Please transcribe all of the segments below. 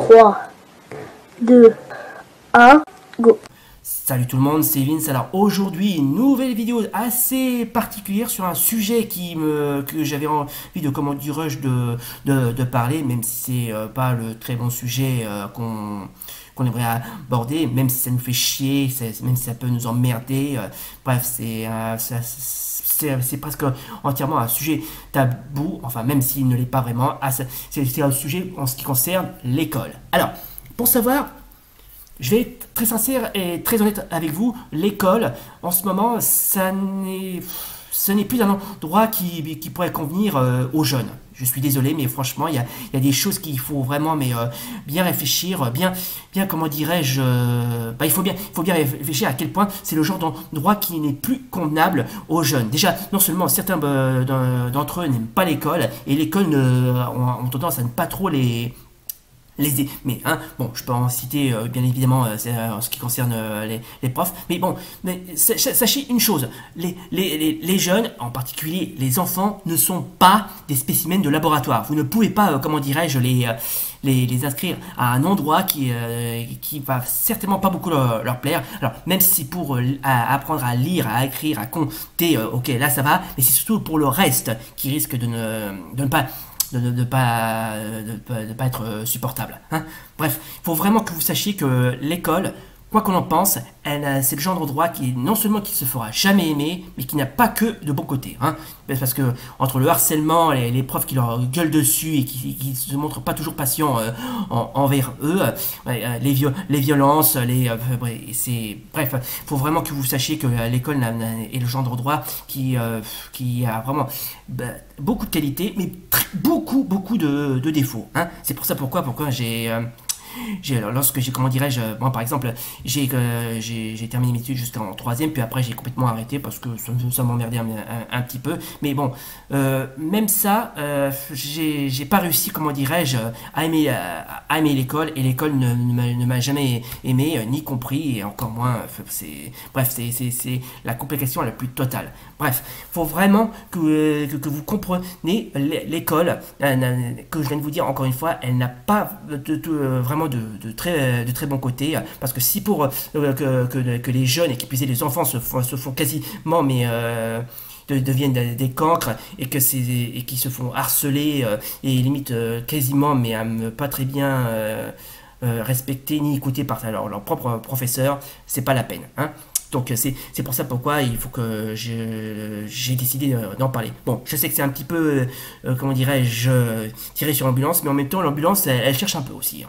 3, 2, 1, go. Salut tout le monde, c'est Vince. Alors aujourd'hui, une nouvelle vidéo assez particulière sur un sujet que j'avais envie de, comment dirais-je, de parler, même si c'est pas le très bon sujet qu'on aimerait aborder, même si ça nous fait chier, même si ça peut nous emmerder. Bref, c'est presque entièrement un sujet tabou, enfin même s'il ne l'est pas vraiment, c'est un sujet en ce qui concerne l'école. Alors, pour savoir, je vais être très sincère et très honnête avec vous, l'école, en ce moment, ce n'est plus un endroit qui pourrait convenir aux jeunes. Je suis désolé, mais franchement, il y a des choses qu'il faut vraiment bien réfléchir, bien comment dirais-je, il faut bien réfléchir à quel point c'est le genre d'endroit qui n'est plus convenable aux jeunes. Déjà, non seulement certains d'entre eux n'aiment pas l'école, et l'école ont tendance à ne pas trop mais bon, je peux en citer bien évidemment en ce qui concerne les profs, mais bon, sachez une chose, les jeunes, en particulier les enfants, ne sont pas des spécimens de laboratoire. Vous ne pouvez pas, comment dirais-je, les inscrire à un endroit qui va certainement pas beaucoup leur plaire. Alors, même si pour apprendre à lire, à écrire, à compter, ok, là ça va, mais c'est surtout pour le reste qui risque de ne pas être supportable. Bref, il faut vraiment que vous sachiez que l'école, quoi qu'on en pense, c'est le genre d'endroit qui, non seulement qui se fera jamais aimer, mais qui n'a pas que de bons côtés. Parce que entre le harcèlement, les profs qui leur gueulent dessus et qui se montrent pas toujours patients envers eux, les violences, bref, faut vraiment que vous sachiez que l'école est le genre d'endroit qui a vraiment beaucoup de qualités, mais beaucoup de défauts. C'est pour ça pourquoi lorsque j'ai, comment dirais-je, moi par exemple, j'ai terminé mes études jusqu'en 3e, puis après j'ai complètement arrêté parce que ça m'emmerdait un petit peu. Mais bon, même ça, j'ai pas réussi, comment dirais-je, à aimer l'école, et l'école ne m'a jamais aimé, ni compris, et encore moins, bref, c'est la complication la plus totale. Bref, faut vraiment que vous compreniez l'école, que je viens de vous dire encore une fois, elle n'a pas vraiment de très bons côtés, parce que si pour que les jeunes, et qui plus est les enfants, se font quasiment deviennent des cancres, et qui se font harceler et limite quasiment mais pas très bien respecter ni écouter par leur propre professeur, c'est pas la peine. Donc c'est pour ça pourquoi il faut que j'ai décidé d'en parler. Bon, je sais que c'est un petit peu, comment dirais-je, tiré sur l'ambulance, mais en même temps l'ambulance elle cherche un peu aussi.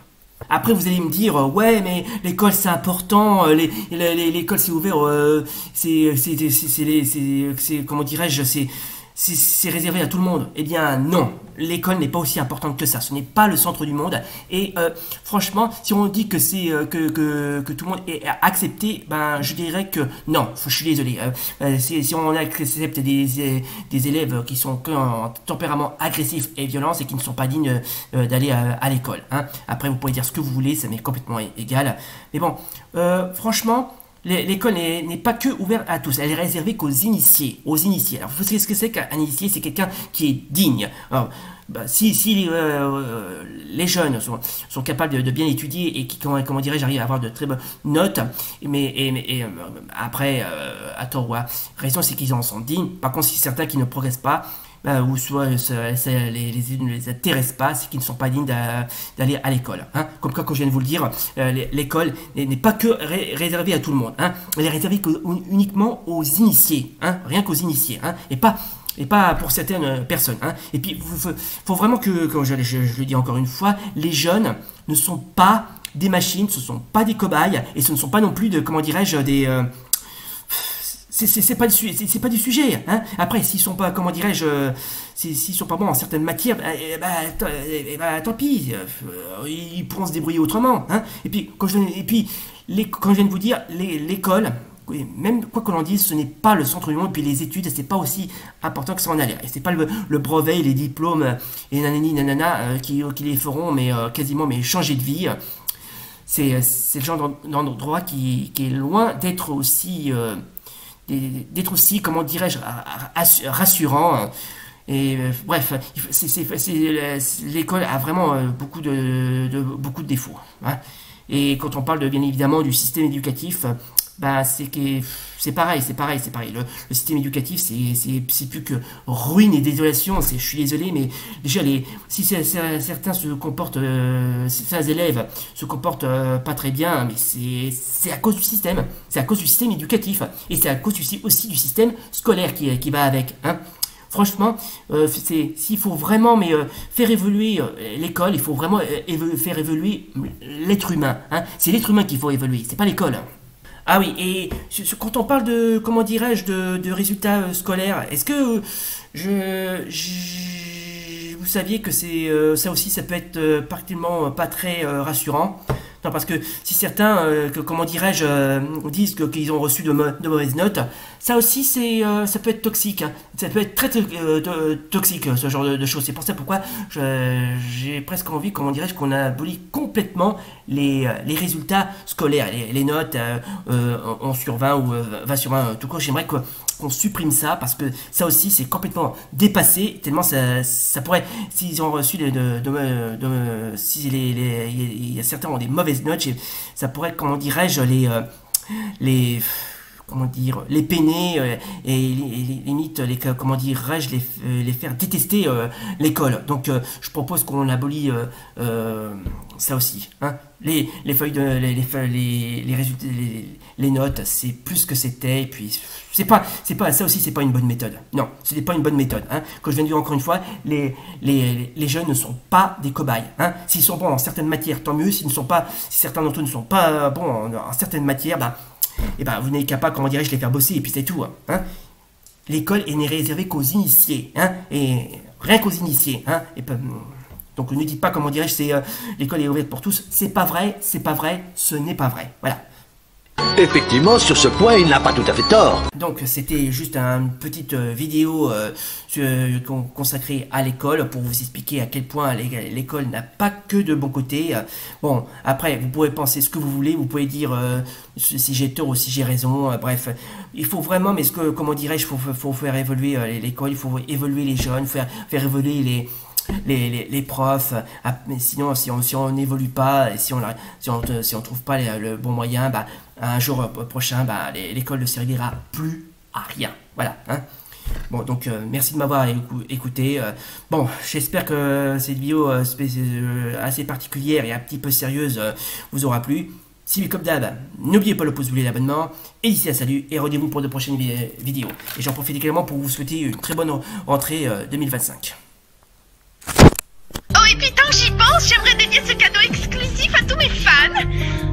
Après vous allez me dire, ouais mais l'école c'est important, l'école c'est ouvert, comment dirais-je, c'est réservé à tout le monde. Eh bien non, l'école n'est pas aussi importante que ça, ce n'est pas le centre du monde, et franchement, si on dit que que tout le monde est accepté, ben je dirais que non, je suis désolé. Si on accepte des élèves qui sont en tempérament agressif et violent, et qui ne sont pas dignes d'aller à l'école. Après vous pouvez dire ce que vous voulez, ça m'est complètement égal, mais bon, franchement, l'école n'est pas que ouverte à tous, elle est réservée qu'aux initiés. Alors, vous savez ce que c'est qu'un initié? C'est quelqu'un qui est digne. Alors, si les jeunes sont capables de bien étudier et qui, comment dirais-je, arrivent à avoir de très bonnes notes, mais après, à tort ou à raison, c'est qu'ils en sont dignes. Par contre, si certains qui ne progressent pas, ou soit les études ne les intéressent pas, c'est qu'ils ne sont pas dignes d'aller à l'école. Comme quoi, comme je viens de vous le dire, l'école n'est pas que réservée à tout le monde. Elle est réservée uniquement aux initiés, rien qu'aux initiés, et pas pour certaines personnes. Et puis, faut vraiment que, comme je le dis encore une fois, les jeunes ne sont pas des machines, ce ne sont pas des cobayes, et ce ne sont pas non plus comment dirais-je, des... c'est pas du sujet. Après, s'ils sont pas, comment dirais-je, s'ils sont pas bons en certaines matières, tant pis, ils pourront se débrouiller autrement. Et puis, quand je viens de vous dire, l'école, oui, même quoi que l'on dise, ce n'est pas le centre du monde, puis les études, c'est pas aussi important que ça en a l'air. Et c'est pas le brevet, les diplômes, et nanani, nanana, qui les feront, quasiment, changer de vie. C'est le genre d'endroit qui est loin d'être aussi... comment dirais-je, rassurant, Bref, l'école a vraiment beaucoup de défauts. Hein. Et quand on parle bien évidemment du système éducatif, bah, c'est pareil. Le système éducatif, c'est plus que ruine et désolation. Je suis désolé, mais déjà, si certains se comportent, certains élèves se comportent pas très bien, mais c'est à cause du système. C'est à cause du système éducatif. Et c'est à cause aussi du système scolaire qui va avec. Hein. Franchement, s'il faut vraiment faire évoluer l'école, il faut vraiment faire évoluer l'être humain. Hein. C'est l'être humain qu'il faut évoluer, c'est pas l'école. Ah oui, et quand on parle de, comment dirais-je, de résultats scolaires, est-ce que vous saviez que ça aussi, ça peut être particulièrement pas très rassurant? Non, parce que si certains, comment dirais-je, disent qu'ils ont reçu de mauvaises notes, ça aussi, ça peut être toxique. Hein. Ça peut être très toxique, ce genre de choses. C'est pour ça pourquoi j'ai presque envie, comment dirais-je, qu'on abolit complètement les résultats scolaires, les notes 11 sur 20 ou 20 sur 20. Tout cas, j'aimerais qu'on supprime ça, parce que ça aussi, c'est complètement dépassé, tellement ça pourrait, s'ils ont reçu si il y a certains ont des mauvaises notes, ça pourrait, comment dirais-je, les peiner et limite comment dirais-je, les faire détester l'école. Donc je propose qu'on abolit ça aussi. Hein. Les feuilles les résultats, les notes, c'est plus ce que c'était, et puis c'est pas ça aussi, c'est pas une bonne méthode. Non, ce n'est pas une bonne méthode. Hein. Comme je viens de dire encore une fois, les jeunes ne sont pas des cobayes. Hein. S'ils sont bons en certaines matières, tant mieux. Si certains d'entre eux ne sont pas bons en certaines matières, vous n'êtes qu'à pas, comment dirais-je, les faire bosser, et puis c'est tout. Hein. L'école n'est réservée qu'aux initiés, hein, et rien qu'aux initiés. Hein, donc ne dites pas, comment dirais-je, l'école est ouverte pour tous. C'est pas vrai, ce n'est pas vrai. Voilà. Effectivement, sur ce point, il n'a pas tout à fait tort. Donc c'était juste une petite vidéo consacrée à l'école, pour vous expliquer à quel point l'école n'a pas que de bons côtés. Bon, après, vous pouvez penser ce que vous voulez, vous pouvez dire si j'ai tort ou si j'ai raison, bref. Il faut vraiment, mais comment dirais-je, faut faire évoluer l'école, il faut évoluer les jeunes, faire évoluer les profs. Mais sinon, si on n'évolue pas, si on trouve pas le bon moyen, un jour prochain, l'école ne servira plus à rien. Voilà. Hein. Bon, donc merci de m'avoir écouté. Bon, j'espère que cette vidéo assez particulière et un petit peu sérieuse vous aura plu. Si oui, comme d'hab, n'oubliez pas le pouce bleu et l'abonnement. Et d'ici là, salut, et rendez-vous pour de prochaines vidéos. Et j'en profite également pour vous souhaiter une très bonne rentrée 2025. Oh, et puis tant que j'y pense, j'aimerais dédier ce cadeau exclusif à tous mes fans.